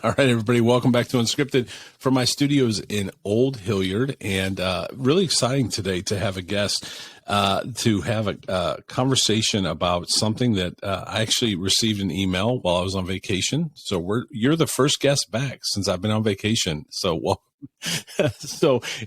All right, everybody, welcome back to Unscripted from my studios in Old Hilliard, and really exciting today to have a guest to have a conversation about something that I actually received an email while I was on vacation. So you're the first guest back since I've been on vacation. So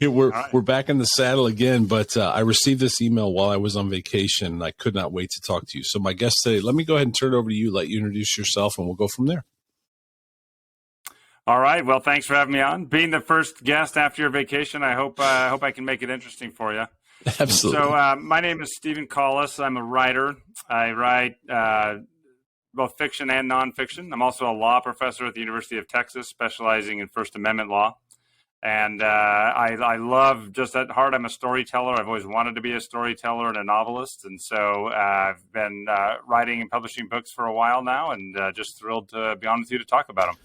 we're back in the saddle again. But I received this email while I was on vacation, and I could not wait to talk to you. So my guest today, let me go ahead and turn it over to you, let you introduce yourself, and we'll go from there. All right. Well, thanks for having me on. Being the first guest after your vacation, I hope I can make it interesting for you. Absolutely. So my name is Steven Collis. I'm a writer. I write both fiction and nonfiction. I'm also a law professor at the University of Texas, specializing in First Amendment law. And I love, just at heart, I'm a storyteller. I've always wanted to be a storyteller and a novelist. And so I've been writing and publishing books for a while now, and just thrilled to be on with you to talk about them.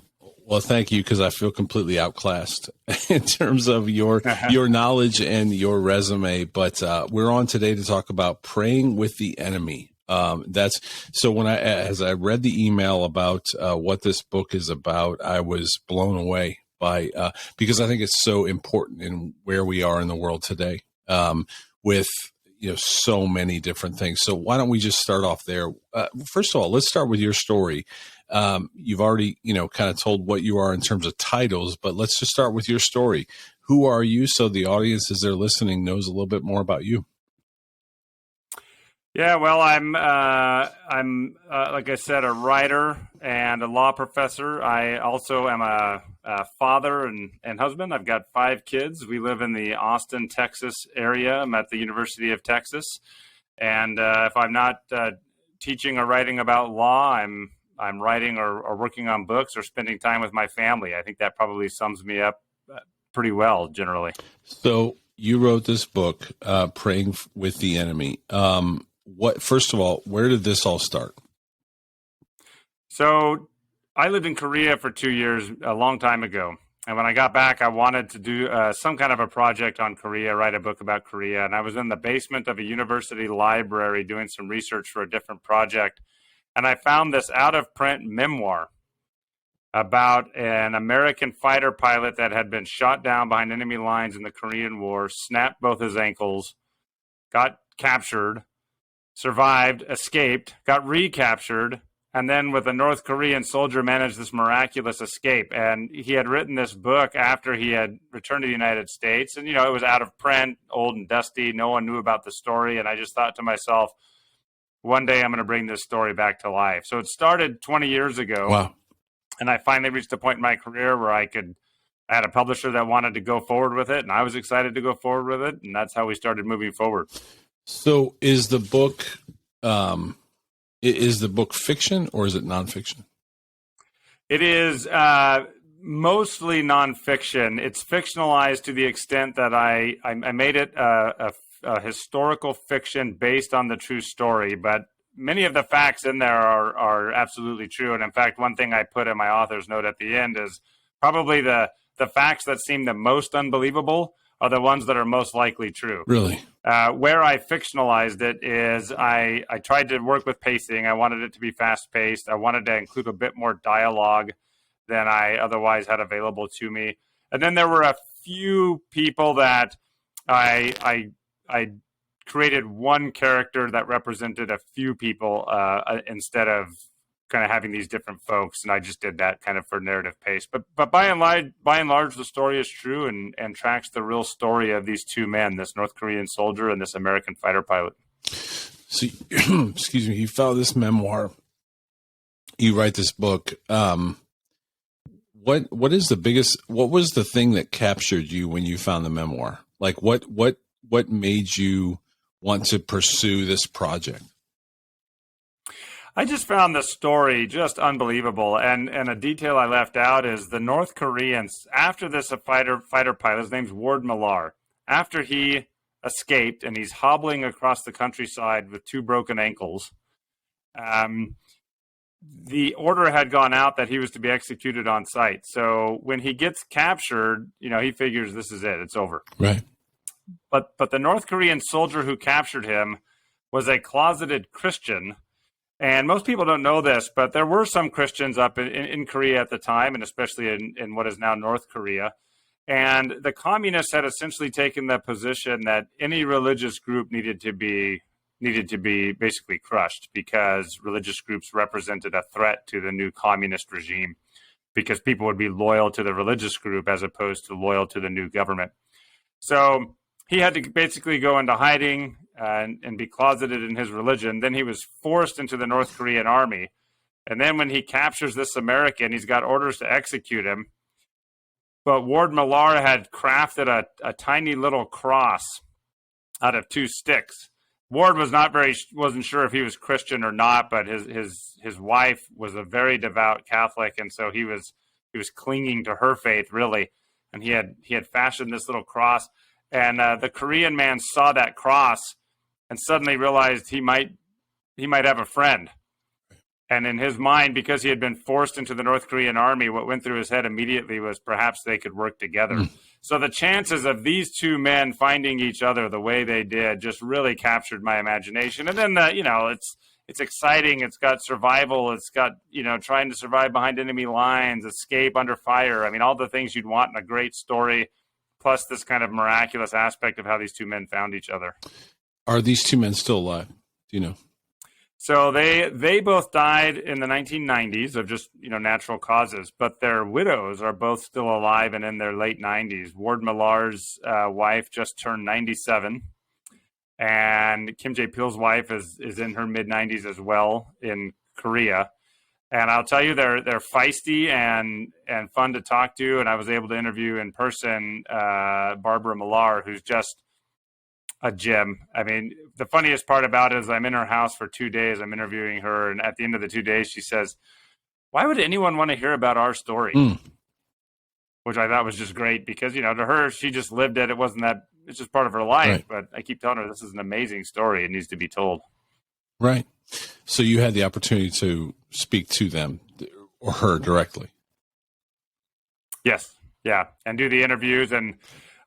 Well, thank you, because I feel completely outclassed in terms of your knowledge and your resume. But we're on today to talk about praying with the enemy. As I read the email about what this book is about, I was blown away by because I think it's so important in where we are in the world today with so many different things. So why don't we just start off there? First of all, let's start with your story. You've already, kind of told what you are in terms of titles, but let's just start with your story. Who are you? So the audience, as they're listening, knows a little bit more about you. Yeah, well, I'm like I said, a writer and a law professor. I also am a father and husband. I've got 5 kids. We live in the Austin, Texas area. I'm at the University of Texas. And if I'm not teaching or writing about law, I'm writing or working on books or spending time with my family. I think that probably sums me up pretty well, generally. So you wrote this book, Praying with the Enemy. First of all, where did this all start? So I lived in Korea for 2 years, a long time ago. And when I got back, I wanted to do some kind of a project on Korea, write a book about Korea. And I was in the basement of a university library doing some research for a different project. And I found this out-of-print memoir about an American fighter pilot that had been shot down behind enemy lines in the Korean War, snapped both his ankles, got captured, survived, escaped, got recaptured, and then with a North Korean soldier managed this miraculous escape. And he had written this book after he had returned to the United States. And, it was out of print, old and dusty. No one knew about the story. And I just thought to myself, one day I'm going to bring this story back to life. So it started 20 years ago. Wow. And I finally reached a point in my career where I had a publisher that wanted to go forward with it. And I was excited to go forward with it. And that's how we started moving forward. So is the book fiction or is it nonfiction? It is mostly nonfiction. It's fictionalized to the extent that I made it a historical fiction based on the true story, but many of the facts in there are absolutely true. And in fact, one thing I put in my author's note at the end is probably the facts that seem the most unbelievable are the ones that are most likely true. Really? Where I fictionalized it is I tried to work with pacing. I wanted it to be fast-paced. I wanted to include a bit more dialogue than I otherwise had available to me. And then there were a few people that I created one character that represented a few people instead of kind of having these different folks, and I just did that kind of for narrative pace. But by and large, the story is true and tracks the real story of these 2 men, this North Korean soldier and this American fighter pilot. So, excuse me, you found this memoir, you write this book. What was the thing that captured you when you found the memoir? Like what made you want to pursue this project? I just found the story just unbelievable. And a detail I left out is the North Koreans, after this fighter pilot, his name's Ward Millar, after he escaped and he's hobbling across the countryside with 2 broken ankles, the order had gone out that he was to be executed on sight. So when he gets captured, he figures this is it, it's over. Right. But the North Korean soldier who captured him was a closeted Christian And most people don't know this, but there were some Christians up in Korea at the time, and especially in what is now North Korea. And the communists had essentially taken the position that any religious group needed to be basically crushed, because religious groups represented a threat to the new communist regime, because people would be loyal to the religious group as opposed to loyal to the new government. So he had to basically go into hiding and be closeted in his religion. Then he was forced into the North Korean army. And then when he captures this American, he's got orders to execute him. But Ward Millar had crafted a tiny little cross out of 2 sticks. Ward wasn't sure if he was Christian or not, but his wife was a very devout Catholic, and so he was clinging to her faith, really. And he had fashioned this little cross, and the Korean man saw that cross and suddenly realized he might have a friend. And in his mind, because he had been forced into the North Korean army, what went through his head immediately was perhaps they could work together. So the chances of these 2 men finding each other the way they did just really captured my imagination. And then, it's exciting. It's got survival. It's got, trying to survive behind enemy lines, escape under fire. I mean, all the things you'd want in a great story, plus this kind of miraculous aspect of how these 2 men found each other. Are these 2 men still alive? Do you know? So they both died in the 1990s of just, natural causes, but their widows are both still alive and in their late 90s. Ward Millar's wife just turned 97, and Kim Jae-pil's wife is in her mid-90s as well in Korea. And I'll tell you, they're feisty and fun to talk to. And I was able to interview in person Barbara Millar, who's just a gem. I mean, the funniest part about it is I'm in her house for 2 days. I'm interviewing her, and at the end of the 2 days, she says, "Why would anyone want to hear about our story?" Which I thought was just great, because, to her, she just lived it. It's just part of her life. Right. But I keep telling her this is an amazing story. It needs to be told. Right. So you had the opportunity to speak to them or her directly. Yes. Yeah. And do the interviews. And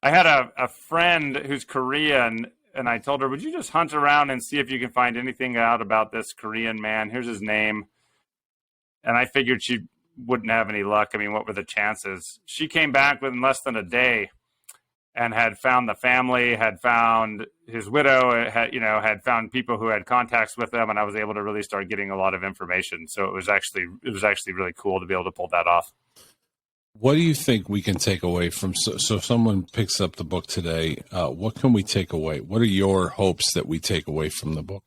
I had a friend who's Korean, and I told her, would you just hunt around and see if you can find anything out about this Korean man? Here's his name. And I figured she wouldn't have any luck. I mean, what were the chances? She came back within less than a day and had found the family, had found his widow, had found people who had contacts with them, and I was able to really start getting a lot of information. So it was actually really cool to be able to pull that off. What do you think we can take away from, so if someone picks up the book today, what can we take away? What are your hopes that we take away from the book?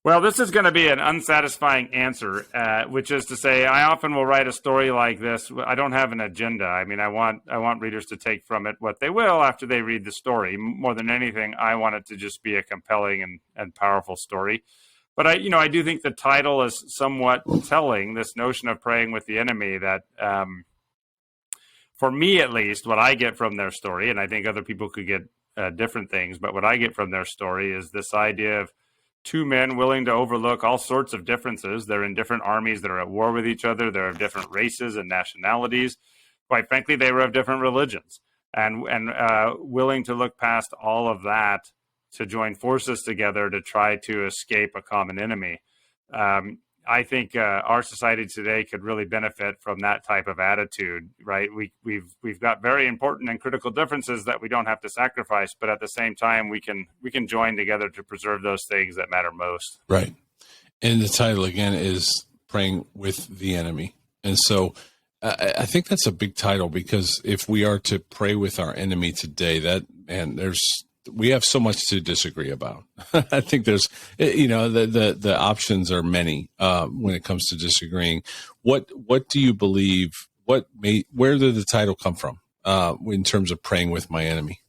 Well, this is going to be an unsatisfying answer, which is to say, I often will write a story like this. I don't have an agenda. I mean, I want readers to take from it what they will after they read the story. More than anything, I want it to just be a compelling and powerful story. But I do think the title is somewhat telling, this notion of praying with the enemy, that for me at least, what I get from their story, and I think other people could get different things, but what I get from their story is this idea of 2 men willing to overlook all sorts of differences. They're in different armies that are at war with each other. They're of different races and nationalities. Quite frankly, they were of different religions, and willing to look past all of that to join forces together to try to escape a common enemy. I think our society today could really benefit from that type of attitude, right? We've got very important and critical differences that we don't have to sacrifice, but at the same time, we can join together to preserve those things that matter most. Right. And the title again is Praying with the Enemy. And so I think that's a big title, because if we are to pray with our enemy today, we have so much to disagree about. I think there's, the options are many when it comes to disagreeing. What do you believe? Where did the title come from in terms of praying with my enemy?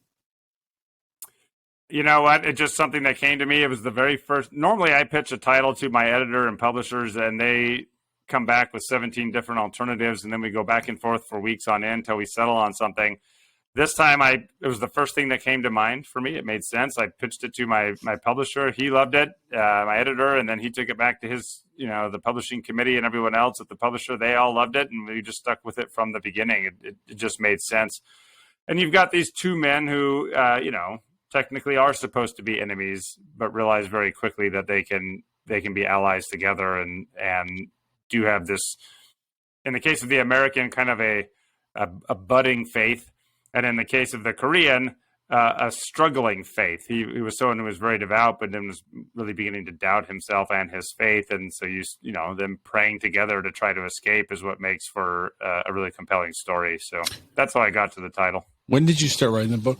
You know what? It's just something that came to me. It was the very first. Normally, I pitch a title to my editor and publishers, and they come back with 17 different alternatives, and then we go back and forth for weeks on end until we settle on something. This time, it was the first thing that came to mind for me. It made sense. I pitched it to my publisher. He loved it, my editor, and then he took it back to his, the publishing committee and everyone else at the publisher. They all loved it, and we just stuck with it from the beginning. It just made sense. And you've got these 2 men who, technically are supposed to be enemies, but realize very quickly that they can they can be allies together and do have this, in the case of the American, kind of a budding faith, and in the case of the Korean, a struggling faith. He was someone who was very devout, but then was really beginning to doubt himself and his faith. And so them praying together to try to escape is what makes for a really compelling story. So that's how I got to the title. When did you start writing the book?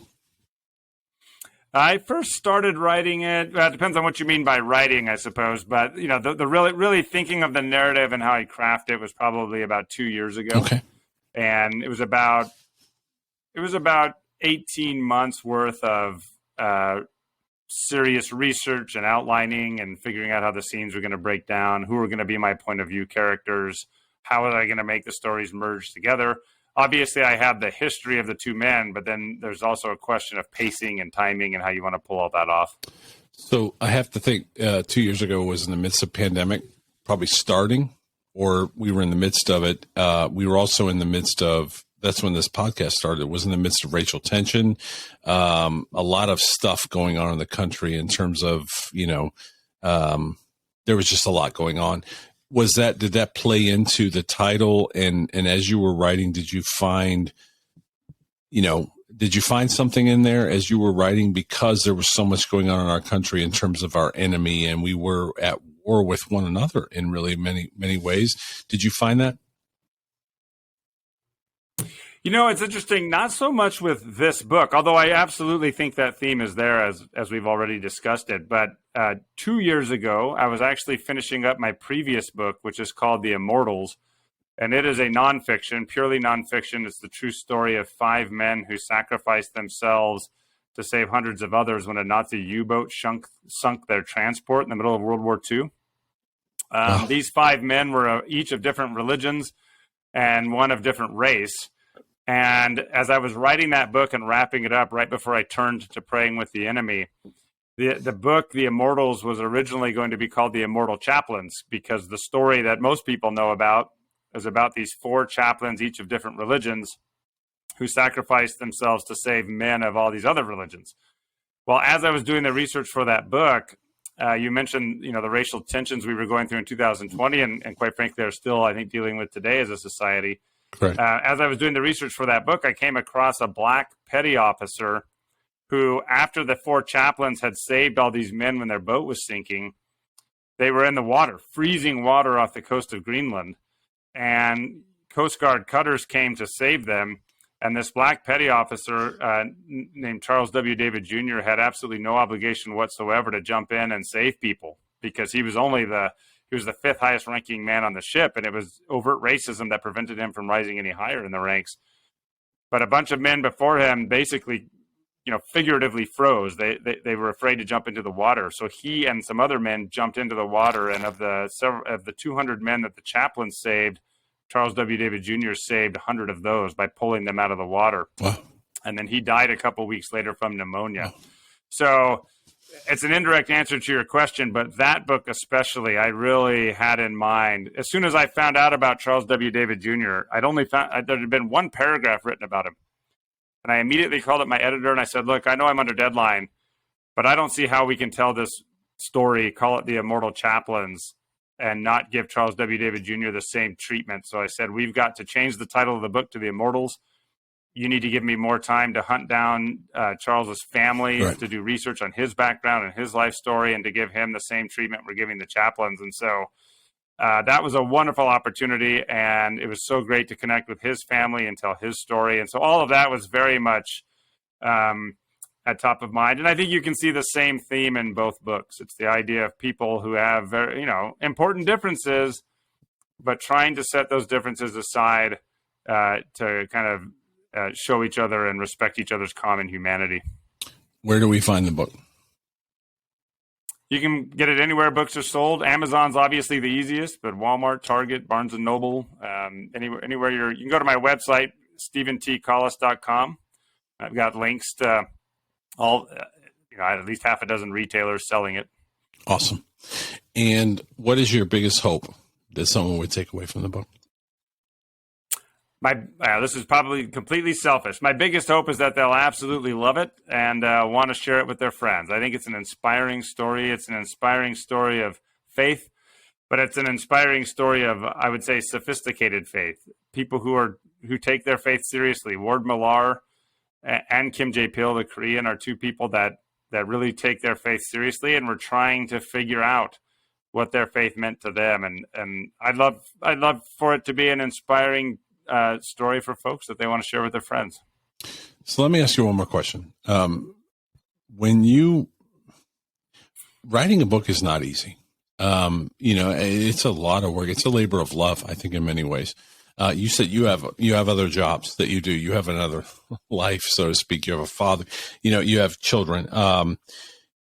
I first started writing it. It depends on what you mean by writing, I suppose. But the really thinking of the narrative and how I craft it was probably about 2 years ago. Okay. And it was about 18 months worth of serious research and outlining and figuring out how the scenes were going to break down, who were going to be my point of view characters, how was I going to make the stories merge together. Obviously, I have the history of the two men, but then there's also a question of pacing and timing and how you want to pull all that off. So I have to think 2 years ago was in the midst of pandemic, probably starting, or we were in the midst of it. We were also in the midst of, that's when this podcast started. It was in the midst of racial tension, a lot of stuff going on in the country in terms of, there was just a lot going on. Did that play into the title? And as you were writing, did you find something in there as you were writing, because there was so much going on in our country in terms of our enemy, and we were at war with one another in really many, many ways. Did you find that? It's interesting, not so much with this book, although I absolutely think that theme is there as we've already discussed it. But 2 years ago, I was actually finishing up my previous book, which is called The Immortals. And it is a nonfiction, purely nonfiction. It's the true story of 5 men who sacrificed themselves to save hundreds of others when a Nazi U-boat sunk their transport in the middle of World War II. Wow. These 5 men were each of different religions and one of different race. And as I was writing that book and wrapping it up right before I turned to praying with the enemy, the book, The Immortals, was originally going to be called The Immortal Chaplains, because the story that most people know about is about these 4 chaplains, each of different religions, who sacrificed themselves to save men of all these other religions. Well, as I was doing the research for that book, you mentioned, the racial tensions we were going through in 2020, and quite frankly, they're still, I think, dealing with today as a society. As I was doing the research for that book, I came across a black petty officer who, after the 4 chaplains had saved all these men when their boat was sinking, they were in the water, freezing water off the coast of Greenland. And Coast Guard cutters came to save them. And this black petty officer named Charles W. David Jr. had absolutely no obligation whatsoever to jump in and save people, because he was the 5th highest ranking man on the ship, and it was overt racism that prevented him from rising any higher in the ranks. But a bunch of men before him basically, figuratively froze. They were afraid to jump into the water. So he and some other men jumped into the water, and of the 200 men that the chaplain saved, Charles W. David Jr. saved 100 of those by pulling them out of the water. Wow. And then he died a couple weeks later from pneumonia. Wow. So it's an indirect answer to your question, but that book especially, I really had in mind. As soon as I found out about Charles W. David Jr., there had been one paragraph written about him. And I immediately called up my editor and I said, look, I know I'm under deadline, but I don't see how we can tell this story, call it The Immortal Chaplains, and not give Charles W. David Jr. the same treatment. So I said, we've got to change the title of the book to The Immortals. You need to give me more time to hunt down Charles's family, right, to do research on his background and his life story, and to give him the same treatment we're giving the chaplains. And so that was a wonderful opportunity, and it was so great to connect with his family and tell his story. And so all of that was very much at top of mind. And I think you can see the same theme in both books. It's the idea of people who have very, important differences, but trying to set those differences aside to kind of show each other and respect each other's common humanity. Where do we find the book? You can get it anywhere books are sold. Amazon's obviously the easiest, but Walmart, Target, Barnes & Noble, anywhere you can go to my website, steventcollis.com. I've got links to all, at least half a dozen retailers selling it. Awesome. And what is your biggest hope that someone would take away from the book? This is probably completely selfish. My biggest hope is that they'll absolutely love it and want to share it with their friends. I think it's an inspiring story. It's an inspiring story of faith, but it's an inspiring story of, I would say, sophisticated faith. People who take their faith seriously. Ward Millar and Kim Jae-pil, the Korean, are two people that really take their faith seriously and were trying to figure out what their faith meant to them. And I'd love for it to be an inspiring story for folks that they want to share with their friends. So let me ask you one more question. Writing a book is not easy. It's a lot of work. It's a labor of love, I think, in many ways. You said you have other jobs that you do. You have another life, so to speak. You have a father. You have children.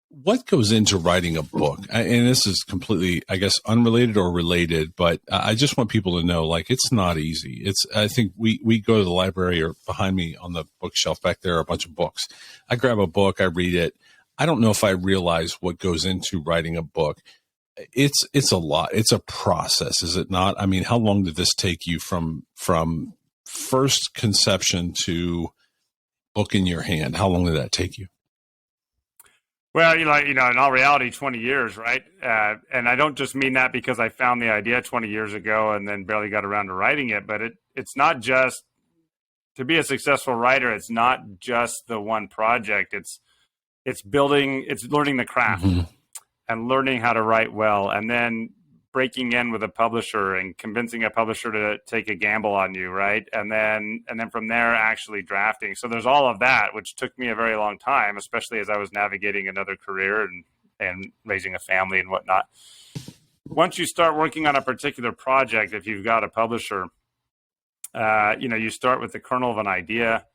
What goes into writing a book? And this is completely, I guess, unrelated or related, but I just want people to know, like, it's not easy. I think we go to the library, or behind me on the bookshelf back there are a bunch of books. I grab a book, I read it. I don't know if I realize what goes into writing a book. It's a lot. It's a process, is it not? I mean, how long did this take you from first conception to book in your hand? How long did that take you? Well, in all reality, 20 years, right? And I don't just mean that because I found the idea 20 years ago and then barely got around to writing it, but it's not just, to be a successful writer, it's not just the one project. It's learning the craft. Mm-hmm. And learning how to write well, and then breaking in with a publisher and convincing a publisher to take a gamble on you, right? And then from there, actually drafting. So there's all of that, which took me a very long time, especially as I was navigating another career and raising a family and whatnot. Once you start working on a particular project, if you've got a publisher, you start with the kernel of an idea.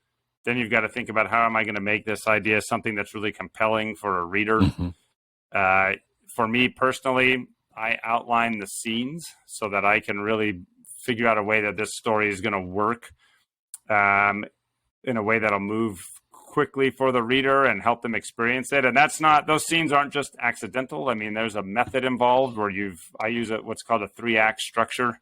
Then you've got to think about, how am I going to make this idea something that's really compelling for a reader? Mm-hmm. For me personally, I outline the scenes so that I can really figure out a way that this story is going to work in a way that'll move quickly for the reader and help them experience it. And those scenes aren't just accidental. I mean, there's a method involved where I use what's called a 3-act structure.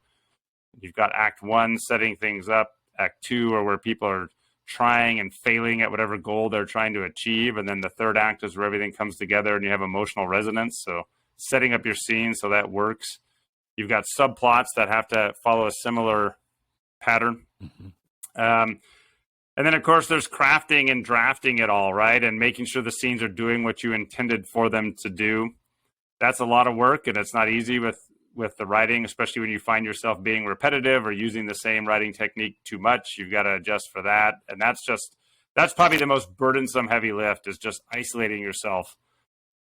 You've got act 1, setting things up, act 2, or where people are trying and failing at whatever goal they're trying to achieve. And then the 3rd act is where everything comes together and you have emotional resonance. So setting up your scene so that works. You've got subplots that have to follow a similar pattern. Mm-hmm. And then, of course, there's crafting and drafting it all, right? And making sure the scenes are doing what you intended for them to do. That's a lot of work, and it's not easy with the writing, especially when you find yourself being repetitive or using the same writing technique too much. You've got to adjust for that. And that's probably the most burdensome heavy lift, is just isolating yourself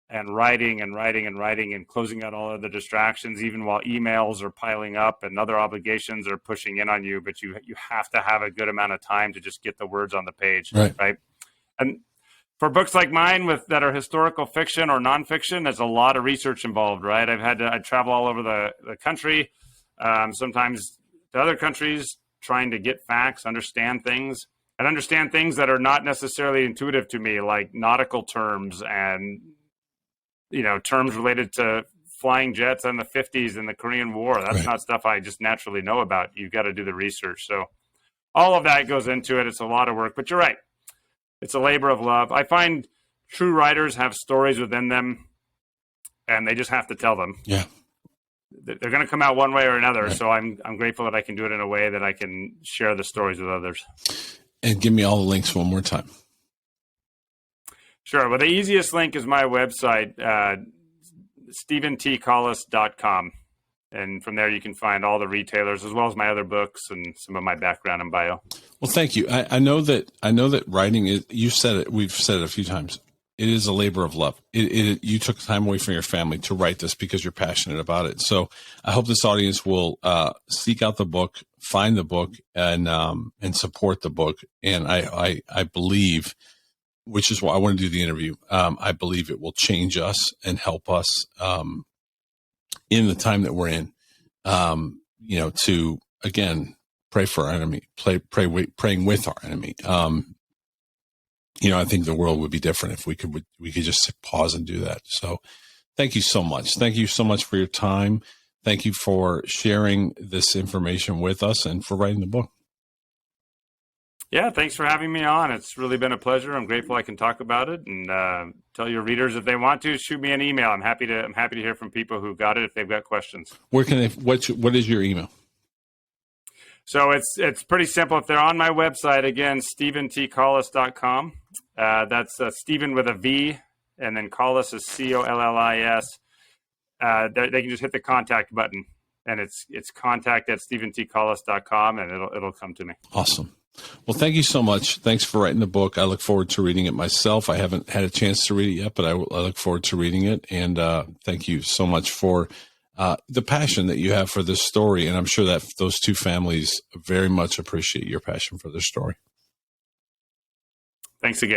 and writing and closing out all of the distractions, even while emails are piling up and other obligations are pushing in on you. But you have to have a good amount of time to just get the words on the page. Right? And for books like mine that are historical fiction or nonfiction, there's a lot of research involved, right? I travel all over the country, sometimes to other countries, trying to get facts, understand things that are not necessarily intuitive to me, like nautical terms and, terms related to flying jets in the 50s and the Korean War. That's not stuff I just naturally know about. You've got to do the research. So all of that goes into it. It's a lot of work, but you're right. It's a labor of love. I find true writers have stories within them, and they just have to tell them. Yeah, they're going to come out one way or another. Right. So I'm grateful that I can do it in a way that I can share the stories with others. And give me all the links one more time. Sure. Well, the easiest link is my website, steventcollis.com. And from there, you can find all the retailers as well as my other books and some of my background and bio. Well, thank you. I know that writing is, you said it, we've said it a few times. It is a labor of love. You took time away from your family to write this because you're passionate about it. So I hope this audience will seek out the book, find the book, and support the book. And I believe, which is why I want to do the interview, I believe it will change us and help us in the time that we're in, to, again, pray for our enemy, praying with our enemy. I think the world would be different if we could just pause and do that. So thank you so much. Thank you so much for your time. Thank you for sharing this information with us and for writing the book. Yeah, thanks for having me on. It's really been a pleasure. I'm grateful I can talk about it. And tell your readers if they want to shoot me an email. I'm happy to hear from people who got it if they've got questions. Where can they? What is your email? So it's pretty simple. If they're on my website, again, steventcollis.com. That's Stephen with a V, and then Collis is Collis. They can just hit the contact button, and it's contact@steventcollis.com, and it'll come to me. Awesome. Well, thank you so much. Thanks for writing the book. I look forward to reading it myself. I haven't had a chance to read it yet, but I look forward to reading it. And thank you so much for the passion that you have for this story. And I'm sure that those two families very much appreciate your passion for this story. Thanks again.